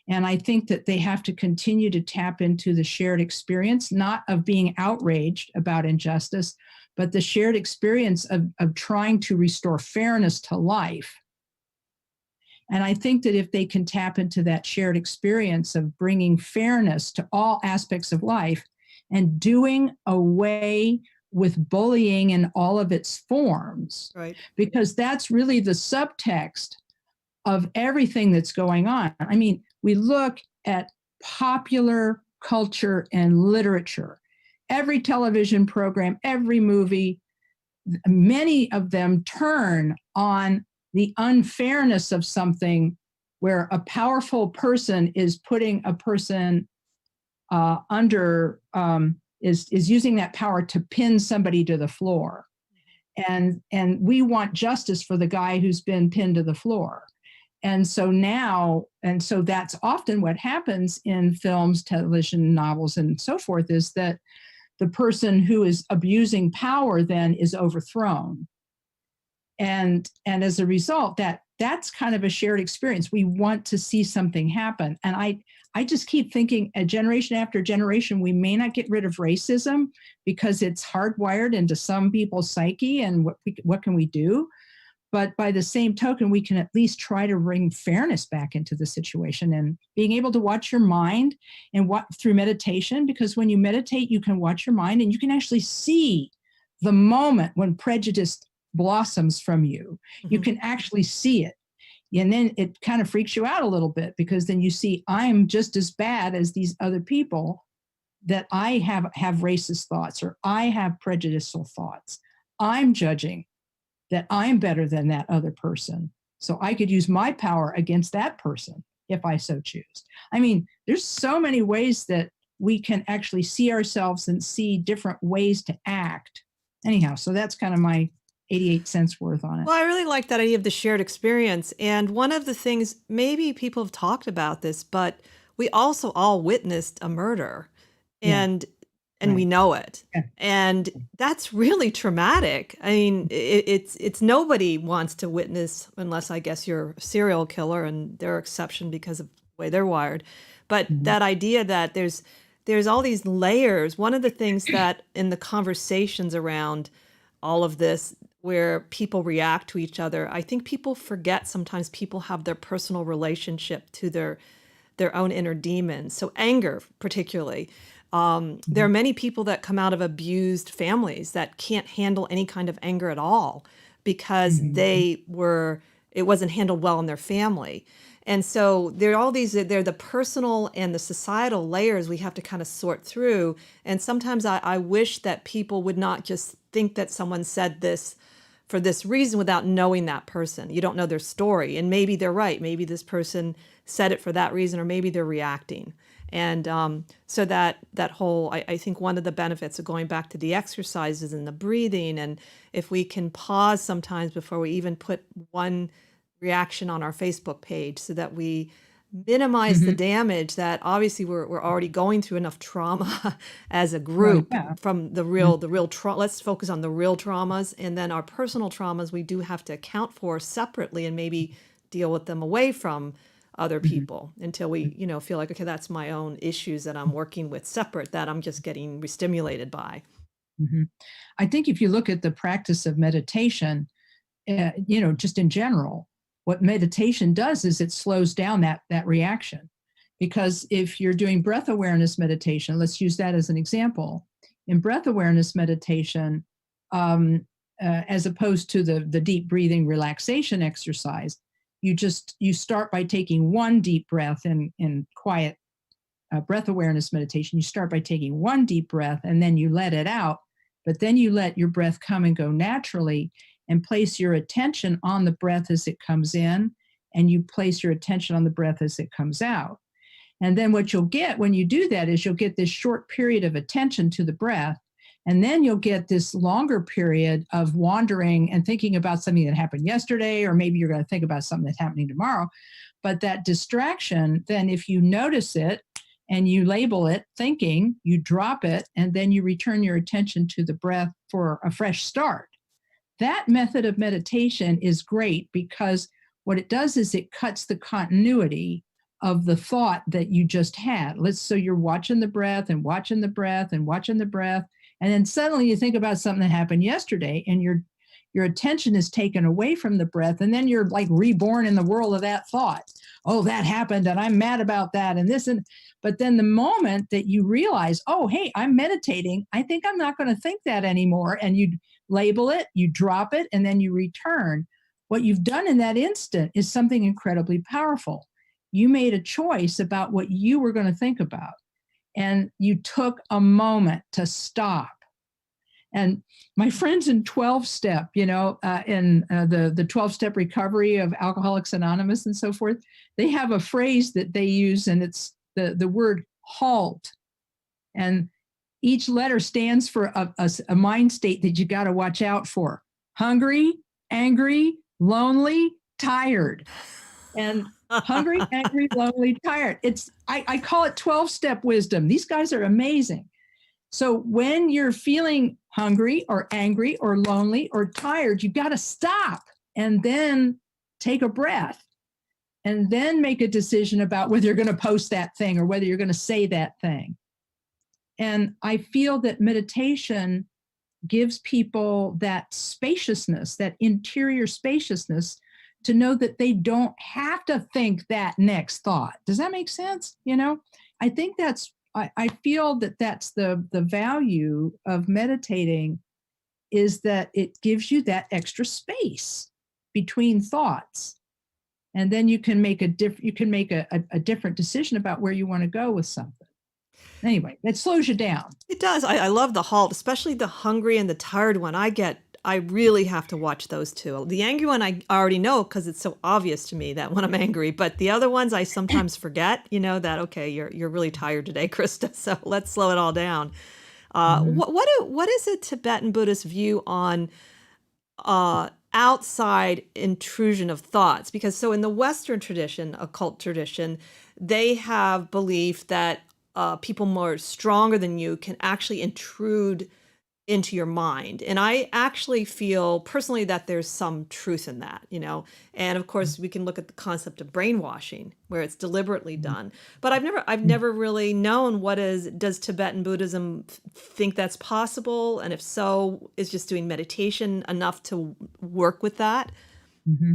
And I think that they have to continue to tap into the shared experience, not of being outraged about injustice, but the shared experience of trying to restore fairness to life. And I think that if they can tap into that shared experience of bringing fairness to all aspects of life and doing away with bullying in all of its forms, Right. Because that's really the subtext of everything that's going on. I mean, we look at popular culture and literature, every television program, every movie, many of them turn on the unfairness of something where a powerful person is putting a person is using that power to pin somebody to the floor. And we want justice for the guy who's been pinned to the floor. And so that's often what happens in films, television, novels, and so forth, is that the person who is abusing power then is overthrown. And as a result, that's kind of a shared experience. We want to see something happen. And I just keep thinking, generation after generation, we may not get rid of racism because it's hardwired into some people's psyche, and what can we do? But by the same token, we can at least try to bring fairness back into the situation, and being able to watch your mind and through meditation, because when you meditate, you can watch your mind and you can actually see the moment when prejudice blossoms from you. Mm-hmm. You can actually see it. And then it kind of freaks you out a little bit, because then you see, I'm just as bad as these other people, that I have racist thoughts, or I have prejudicial thoughts. I'm judging that I'm better than that other person. So I could use my power against that person if I so choose. I mean, there's so many ways that we can actually see ourselves and see different ways to act. Anyhow, so that's kind of my 88 cents worth on it. Well, I really like that idea of the shared experience. And one of the things, maybe people have talked about this, but we also all witnessed a murder, and right. We know it. Yeah. And that's really traumatic. I mean, it's nobody wants to witness, unless I guess you're a serial killer, and they're exception because of the way they're wired. But that idea that there's all these layers. One of the things that in the conversations around all of this, where people react to each other, I think people forget sometimes people have their personal relationship to their own inner demons. So anger, particularly. There are many people that come out of abused families that can't handle any kind of anger at all, because it wasn't handled well in their family. And so there are all these, they're the personal and the societal layers we have to kind of sort through. And sometimes I wish that people would not just think that someone said this for this reason without knowing that person. You don't know their story. And maybe they're right. Maybe this person said it for that reason, or maybe they're reacting. And so that whole, I think one of the benefits of going back to the exercises and the breathing, and if we can pause sometimes before we even put one reaction on our Facebook page, so that we minimize the damage that obviously we're already going through enough trauma as a group from the real trauma. Let's focus on the real traumas, and then our personal traumas we do have to account for separately, and maybe deal with them away from other people until we, feel like, okay, that's my own issues that I'm working with separate, that I'm just getting re-stimulated by. I think if you look at the practice of meditation, just in general, what meditation does is it slows down that reaction. Because if you're doing breath awareness meditation, let's use that as an example. In breath awareness meditation, as opposed to the deep breathing relaxation exercise, you start by taking one deep breath in quiet breath awareness meditation. You start by taking one deep breath, and then you let it out, but then you let your breath come and go naturally, and place your attention on the breath as it comes in, and you place your attention on the breath as it comes out. And then what you'll get when you do that is you'll get this short period of attention to the breath, and then you'll get this longer period of wandering and thinking about something that happened yesterday, or maybe you're going to think about something that's happening tomorrow. But that distraction, then if you notice it and you label it thinking, you drop it, and then you return your attention to the breath for a fresh start. That method of meditation is great, because what it does is it cuts the continuity of the thought that you just had. So you're watching the breath and watching the breath and watching the breath, and then suddenly you think about something that happened yesterday, and your attention is taken away from the breath, and then you're like reborn in the world of that thought. Oh, that happened, and I'm mad about that, and this, but then the moment that you realize, oh, hey, I'm meditating, I think I'm not going to think that anymore, and you label it, you drop it, and then you return. What you've done in that instant is something incredibly powerful. You made a choice about what you were going to think about, and you took a moment to stop. And my friends in 12-step, in the 12-step recovery of Alcoholics Anonymous and so forth, they have a phrase that they use, and it's the word halt. And each letter stands for a mind state that you got to watch out for. Hungry, angry, lonely, tired. And hungry, angry, lonely, tired. I call it 12-step wisdom. These guys are amazing. So when you're feeling hungry or angry or lonely or tired, you've got to stop and then take a breath and then make a decision about whether you're going to post that thing or whether you're going to say that thing. And I feel that meditation gives people that spaciousness, that interior spaciousness, to know that they don't have to think that next thought. Does that make sense? I think I feel that that's the value of meditating, is that it gives you that extra space between thoughts. And then you can make a different decision about where you want to go with something. Anyway, it slows you down. It does. I love the halt, especially the hungry and the tired one. I really have to watch those two. The angry one, I already know because it's so obvious to me that when I'm angry. But the other ones, I sometimes forget, that, okay, you're really tired today, Krista. So let's slow it all down. What is a Tibetan Buddhist view on outside intrusion of thoughts? Because so in the Western tradition, occult tradition, they have belief that people more stronger than you can actually intrude into your mind. And I actually feel personally that there's some truth in that, and of course we can look at the concept of brainwashing where it's deliberately done. But I've never really known does Tibetan Buddhism think that's possible? And if so, is just doing meditation enough to work with that? Mm-hmm.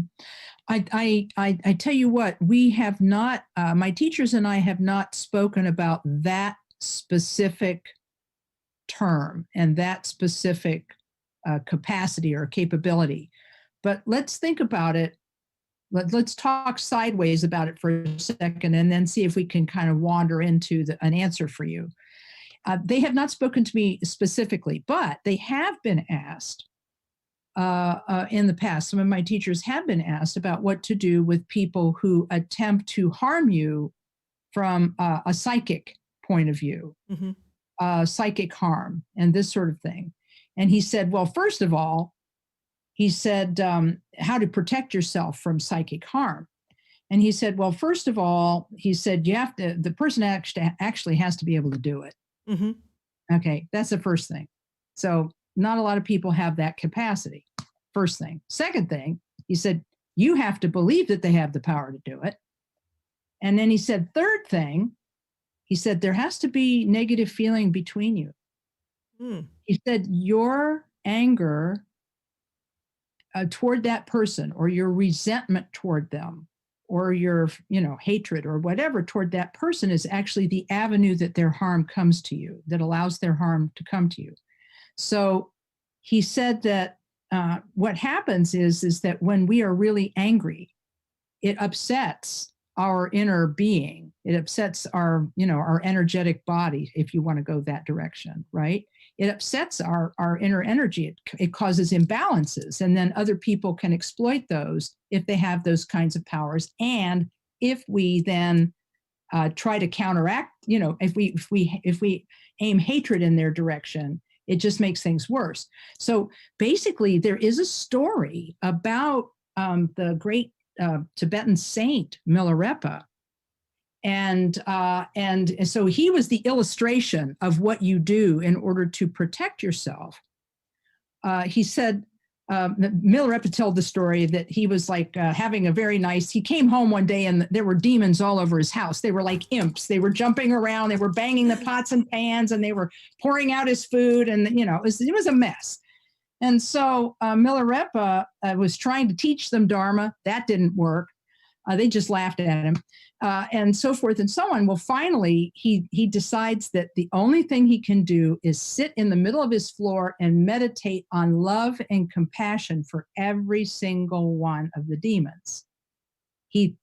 I tell you what, we have not, my teachers and I have not spoken about that specific term and that specific capacity or capability. But let's think about it. Let's talk sideways about it for a second and then see if we can kind of wander into an answer for you. They have not spoken to me specifically, but they have been asked in the past. Some of my teachers have been asked about what to do with people who attempt to harm you from a psychic point of view. Mm-hmm. Psychic harm and this sort of thing. And he said, well, first of all, he said, how to protect yourself from psychic harm. And he said, well, first of all, he said, the person actually has to be able to do it. Mm-hmm. Okay, that's the first thing. So not a lot of people have that capacity. First thing. Second thing, he said, you have to believe that they have the power to do it. And then he said, third thing, he said, there has to be negative feeling between you. He said, your anger toward that person or your resentment toward them or your, hatred or whatever toward that person is actually the avenue that their harm comes to you, that allows their harm to come to you. So he said that what happens is that when we are really angry, it upsets our inner being. It upsets our energetic body, if you want to go that direction, right? It upsets our inner energy. It causes imbalances. And then other people can exploit those if they have those kinds of powers. And if we then try to counteract, if we aim hatred in their direction, it just makes things worse. So basically, there is a story about the great Tibetan saint Milarepa, and so he was the illustration of what you do in order to protect yourself. He said, Milarepa told the story that he was like having a very nice. He came home one day and there were demons all over his house. They were like imps. They were jumping around. They were banging the pots and pans, and they were pouring out his food, and it was a mess. And so Milarepa was trying to teach them Dharma. That didn't work. They just laughed at him, and so forth and so on. Well, finally, he decides that the only thing he can do is sit in the middle of his floor and meditate on love and compassion for every single one of the demons. He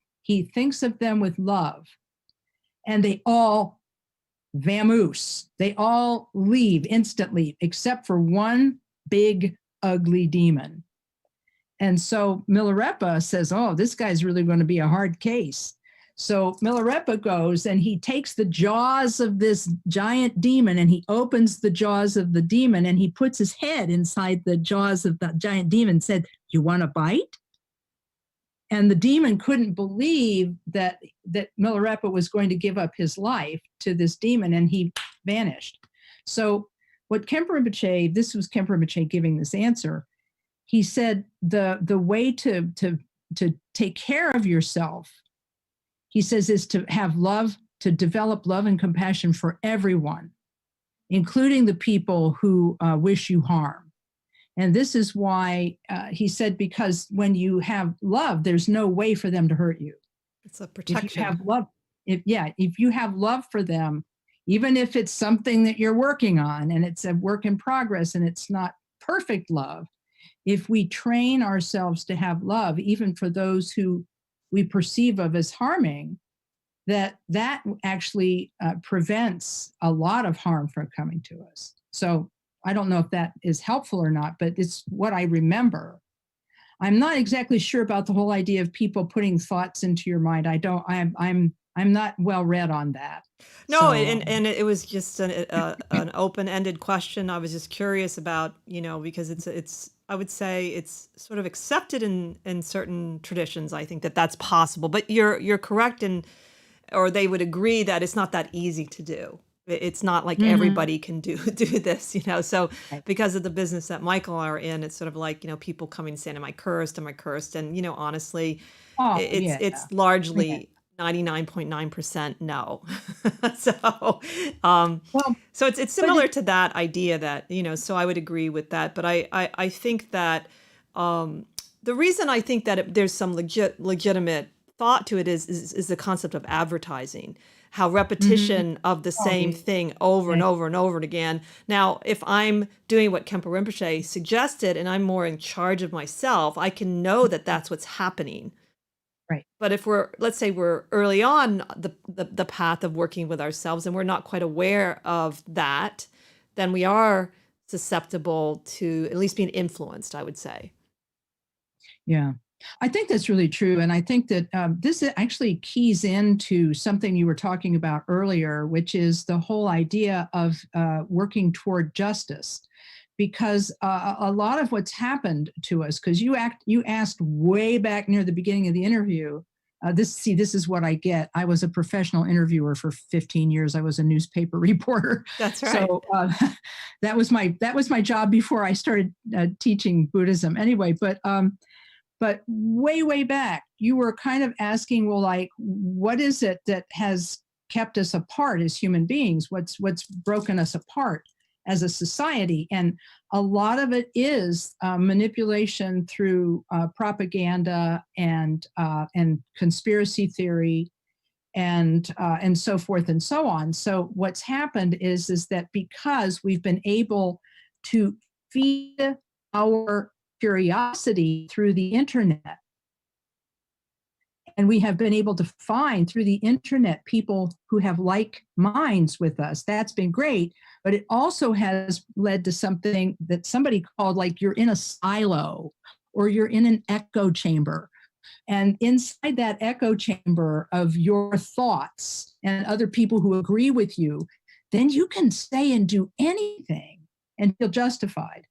thinks of them with love, and they all vamoose. They all leave instantly, except for one big, ugly demon. And so Milarepa says, oh, this guy's really going to be a hard case. So Milarepa goes and he takes the jaws of this giant demon and he opens the jaws of the demon and he puts his head inside the jaws of the giant demon and said, you want a bite? And the demon couldn't believe that Milarepa was going to give up his life to this demon, and he vanished. So what Khenpo Rinpoche, this was Khenpo Rinpoche giving this answer, he said the way to take care of yourself, he says, is to have love, to develop love and compassion for everyone, including the people who wish you harm. And this is why he said, because when you have love, there's no way for them to hurt you. It's a protection. If you have love, if you have love for them, even if it's something that you're working on and it's a work in progress and it's not perfect love, if we train ourselves to have love, even for those who we perceive of as harming, that actually prevents a lot of harm from coming to us. So I don't know if that is helpful or not, but it's what I remember. I'm not exactly sure about the whole idea of people putting thoughts into your mind. I'm not well read on that. No, So, and it was just an open-ended question. I was just curious about, because it's I would say it's sort of accepted in certain traditions. I think that's possible, but you're correct or they would agree that it's not that easy to do. It's not like everybody can do this, So because of the business that Michael are in, it's sort of like, people coming and saying, am I cursed? Am I cursed? And, honestly, it's largely 99.9% no. So it's similar to that idea that, so I would agree with that. But I think that the reason I think that there's some legitimate thought to it is the concept of advertising. How repetition of the same thing over and over and over again. Now, if I'm doing what Khenpo Rinpoche suggested and I'm more in charge of myself, I can know that that's what's happening. Right. But if let's say we're early on the path of working with ourselves and we're not quite aware of that, then we are susceptible to at least being influenced, I would say. Yeah. I think that's really true. And I think that this actually keys into something you were talking about earlier, which is the whole idea of working toward justice. Because a lot of what's happened to us, because you asked way back near the beginning of the interview, this is what I get. I was a professional interviewer for 15 years. I was a newspaper reporter. That's right. So that was my job before I started teaching Buddhism. Anyway, but way back, you were kind of asking, well, like, what is it that has kept us apart as human beings? What's broken us apart as a society? And a lot of it is manipulation through propaganda and conspiracy theory and so forth and so on. So what's happened is that because we've been able to feed our curiosity through the internet, and we have been able to find through the internet people who have like minds with us. That's been great, but it also has led to something that somebody called, like, you're in a silo or you're in an echo chamber. And inside that echo chamber of your thoughts and other people who agree with you, then you can say and do anything and feel justified.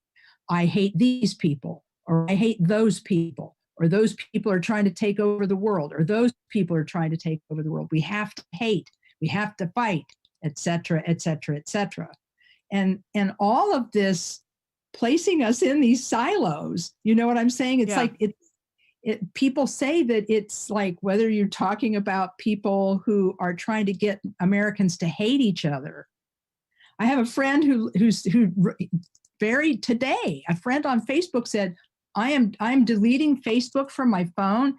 I hate these people, or I hate those people, or those people are trying to take over the world, or those people are trying to take over the world. We have to hate, we have to fight, etc., etc., etc. And all of this placing us in these silos, you know what I'm saying? It's like people say that it's like, whether you're talking about people who are trying to get Americans to hate each other. I have a friend who today, a friend on Facebook said, I'm deleting Facebook from my phone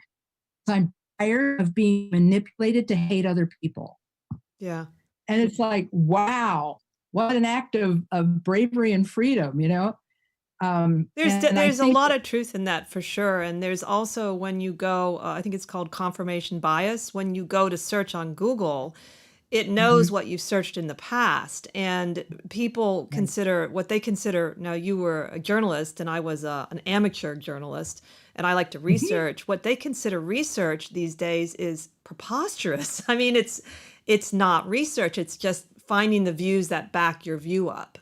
because I'm tired of being manipulated to hate other people. Yeah. And it's like, wow, what an act of bravery and freedom, There's a lot of truth in that, for sure. And there's also, when you go, I think it's called confirmation bias, when you go to search on Google, it knows what you've searched in the past, and people consider what they consider. Now, you were a journalist and I was an amateur journalist, and I like to research. What they consider research these days is preposterous. I mean, it's not research. It's just finding the views that back your view up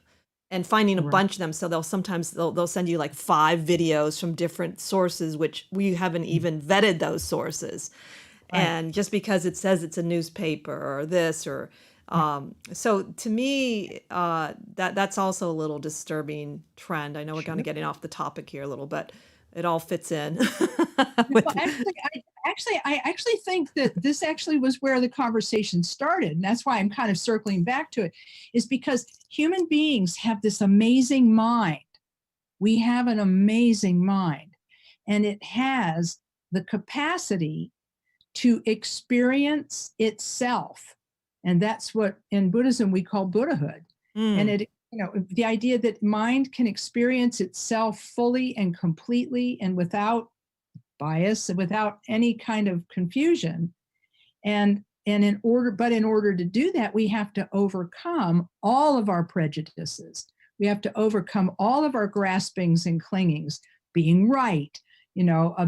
and finding a Right. bunch of them. So they'll send you like 5 videos from different sources, which we haven't even vetted those sources. Right. And just because it says it's a newspaper or this or so to me that's also a little disturbing trend. I know we're kind of getting off the topic here a little, but it all fits in. with, Well, I actually think that this actually was where the conversation started, and that's why I'm kind of circling back to it, is because human beings have this amazing mind. We have an amazing mind, and it has the capacity to experience itself. And that's what in Buddhism we call Buddhahood. And it, the idea that mind can experience itself fully and completely and without bias and without any kind of confusion. And in order to do that, we have to overcome all of our prejudices. We have to overcome all of our graspings and clingings, being right,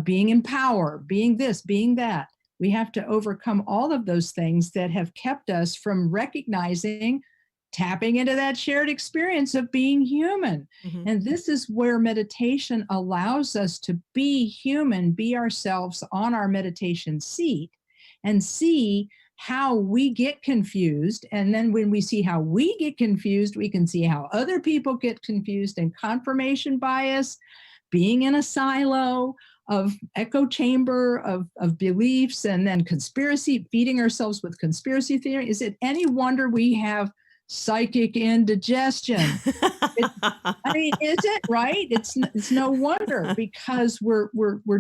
being in power, being this, being that. We have to overcome all of those things that have kept us from recognizing, tapping into that shared experience of being human. And this is where meditation allows us to be human, be ourselves on our meditation seat, and see how we get confused. And then when we see how we get confused, we can see how other people get confused, and confirmation bias, being in a silo of echo chamber of beliefs, and then conspiracy, feeding ourselves with conspiracy theory. Is it any wonder we have psychic indigestion? I mean, is it right? It's no wonder, because we're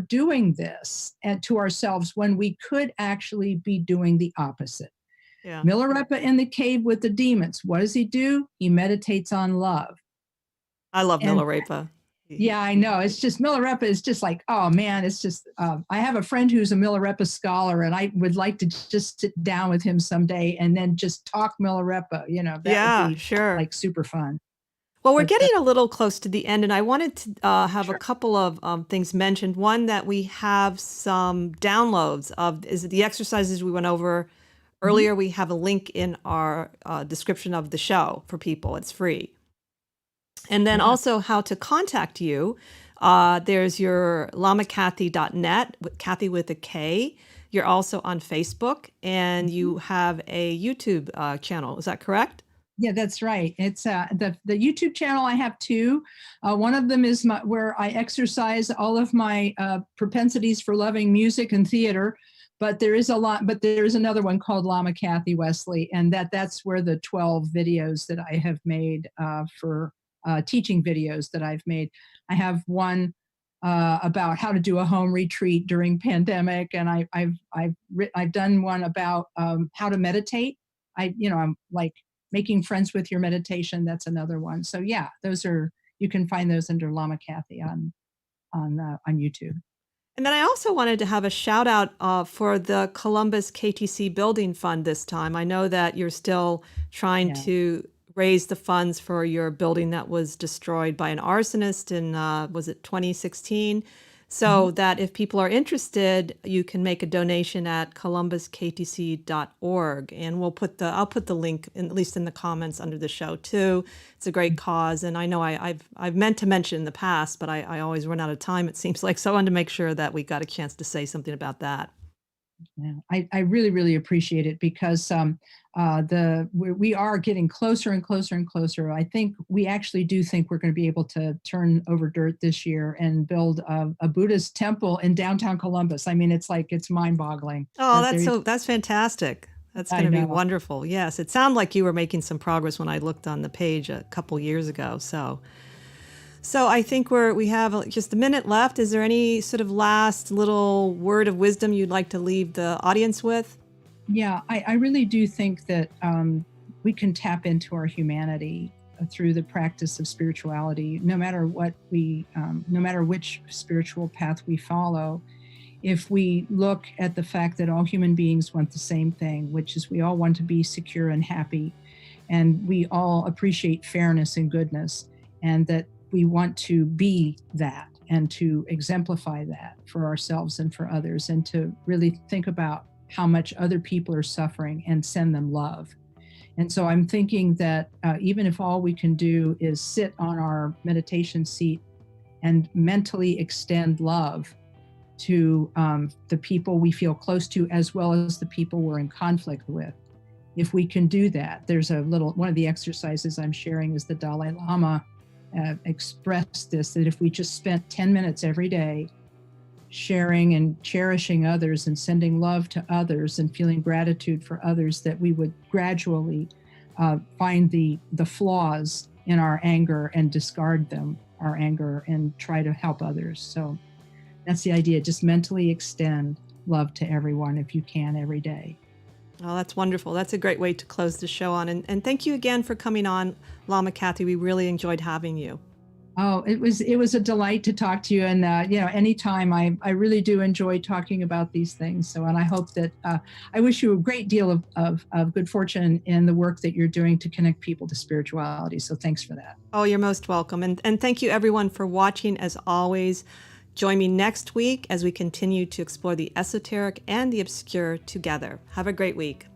doing this to ourselves when we could actually be doing the opposite. Yeah. Milarepa in the cave with the demons. What does he do? He meditates on love. I love Milarepa. Yeah, I know. It's just Milarepa is just like, oh man, it's just, I have a friend who's a Milarepa scholar, and I would like to just sit down with him someday and then just talk Milarepa, that would be sure. like super fun. Well, we're getting a little close to the end, and I wanted to have a couple of things mentioned. One, that we have some downloads of the exercises we went over earlier. We have a link in our description of the show for people. It's free. And then also how to contact you. There's your lamakathy.net, Kathy with a K. You're also on Facebook, and you have a YouTube channel. Is that correct? Yeah, that's right. It's the YouTube channel. I have 2. One of them is where I exercise all of my propensities for loving music and theater. But there is another one called Lama Kathy Wesley, and that's where the 12 videos that I have made for teaching videos that I've made. I have one about how to do a home retreat during pandemic, and I've done one about how to meditate. I'm like making friends with your meditation. That's another one. So yeah, you can find those under Lama Kathy on YouTube. And then I also wanted to have a shout out for the Columbus KTC Building Fund this time. I know that you're still trying to raise the funds for your building that was destroyed by an arsonist in, was it 2016? So that if people are interested, you can make a donation at columbusktc.org. And I'll put the link, at least in the comments under the show too. It's a great cause. And I know I've meant to mention in the past, but I always run out of time, it seems like. So I wanted to make sure that we got a chance to say something about that. Yeah, I really, really appreciate it, because we are getting closer and closer and closer. I think we actually do think we're going to be able to turn over dirt this year and build a Buddhist temple in downtown Columbus. I mean, it's mind-boggling. Oh, that's fantastic. That's going to be wonderful. Yes, it sounded like you were making some progress when I looked on the page a couple years ago. So I think we have just a minute left. Is there any sort of last little word of wisdom you'd like to leave the audience with? Yeah, I really do think that we can tap into our humanity through the practice of spirituality, no matter which spiritual path we follow. if we look at the fact that all human beings want the same thing, which is we all want to be secure and happy, and we all appreciate fairness and goodness, and that we want to be that and to exemplify that for ourselves and for others, and to really think about how much other people are suffering and send them love. And so I'm thinking that even if all we can do is sit on our meditation seat and mentally extend love to the people we feel close to, as well as the people we're in conflict with, if we can do that, there's one of the exercises I'm sharing is the Dalai Lama expressed this, that if we just spent 10 minutes every day sharing and cherishing others and sending love to others and feeling gratitude for others, that we would gradually find the flaws in our anger and discard our anger, and try to help others. So that's the idea. Just mentally extend love to everyone if you can every day. Oh, that's wonderful. That's a great way to close the show on. And thank you again for coming on, Lama Kathy. We really enjoyed having you. Oh, it was a delight to talk to you. And, anytime I really do enjoy talking about these things. So, and I hope that I wish you a great deal of good fortune in the work that you're doing to connect people to spirituality. So thanks for that. Oh, you're most welcome. And thank you everyone for watching as always. Join me next week as we continue to explore the esoteric and the obscure together. Have a great week.